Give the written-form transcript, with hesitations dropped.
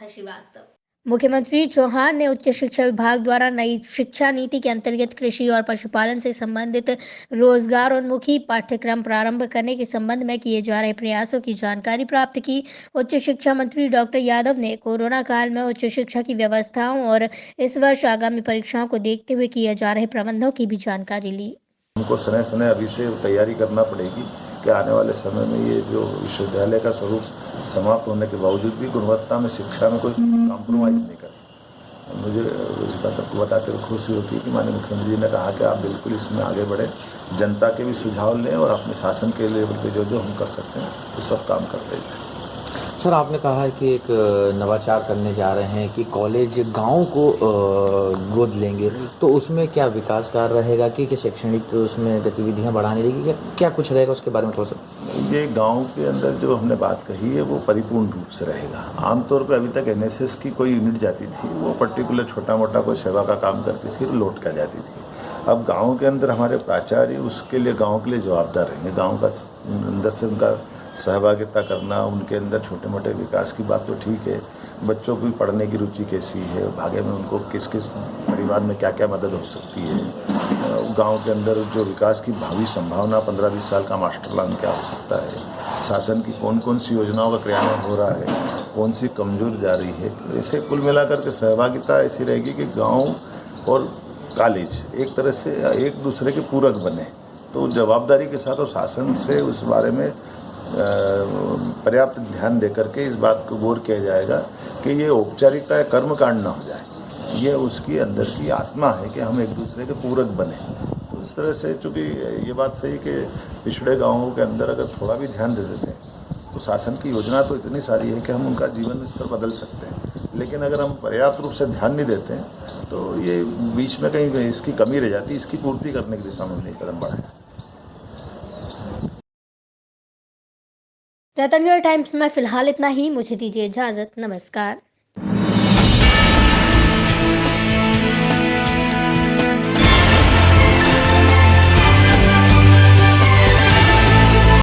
पार्थ श्रीवास्तव। मुख्यमंत्री चौहान ने उच्च शिक्षा विभाग द्वारा नई शिक्षा नीति के अंतर्गत कृषि और पशुपालन से संबंधित रोजगारोन्मुखी पाठ्यक्रम प्रारंभ करने के संबंध में किए जा रहे प्रयासों की जानकारी प्राप्त की। उच्च शिक्षा मंत्री डॉक्टर यादव ने कोरोना काल में उच्च शिक्षा की व्यवस्थाओं और इस वर्ष आगामी परीक्षाओं को देखते हुए किए जा रहे प्रबंधों की भी जानकारी ली। हमको समय समय अभी से तैयारी करना पड़ेगी कि आने वाले समय में ये जो विश्वविद्यालय का स्वरूप समाप्त होने के बावजूद भी गुणवत्ता में शिक्षा में कोई कॉम्प्रोमाइज़ नहीं करें। मुझे इस बात को बताते हुए खुशी होती है कि माननीय मुख्यमंत्री जी ने कहा कि आप बिल्कुल इसमें आगे बढ़े, जनता के भी सुझाव लें और अपने शासन के लेवल पे जो जो हम कर सकते हैं वो सब काम करते हैं। सर, आपने कहा है कि एक नवाचार करने जा रहे हैं कि कॉलेज गाँव को गोद लेंगे, तो उसमें क्या विकास कार्य रहेगा कि शैक्षणिक उसमें गतिविधियां बढ़ाने रहेगी, क्या कुछ रहेगा उसके बारे में थोड़ा सा? ये गांव के अंदर जो हमने बात कही है वो परिपूर्ण रूप से रहेगा। आमतौर पे अभी तक एनएसएस की कोई यूनिट जाती थी, वो पर्टिकुलर छोटा मोटा कोई सेवा का काम करती थी, लौट कर जाती थी। अब गांव के अंदर हमारे प्राचार्य उसके लिए गांव के लिए जवाबदार रहेंगे। गांव का अंदर से उनका सहभागिता करना, उनके अंदर छोटे मोटे विकास की बात तो ठीक है, बच्चों की पढ़ने की रुचि कैसी है, भाग्य में उनको किस किस परिवार में क्या क्या मदद हो सकती है, गांव के अंदर जो विकास की भावी संभावना 15-20 साल का मास्टर प्लान क्या हो सकता है, शासन की कौन कौन सी योजनाओं का क्रियान्वयन हो रहा है, कौन सी कमजोर जा रही है। तो ऐसे कुल मिलाकर के सहभागिता ऐसी रहेगी कि गाँव और कॉलेज एक तरह से एक दूसरे के पूरक बने। तो जवाबदारी के साथ और शासन से उस बारे में पर्याप्त ध्यान देकर के इस बात को गौर किया जाएगा कि ये औपचारिकता या कर्मकांड ना हो जाए। ये उसकी अंदर की आत्मा है कि हम एक दूसरे के पूरक बने। तो इस तरह से चूँकि ये बात सही कि पिछड़े गाँवों के अंदर अगर थोड़ा भी ध्यान दे देते हैं तो शासन की योजना तो इतनी सारी है कि हम उनका जीवन स्तर बदल सकते हैं। लेकिन अगर हम पर्याप्त रूप से ध्यान नहीं देते हैं तो ये बीच में कहीं इसकी कमी रह जाती है, इसकी पूर्ति करने की दिशा में हमने कदम बढ़ाया। रतनगढ़ टाइम्स में फिलहाल इतना ही। मुझे दीजिए इजाजत। नमस्कार।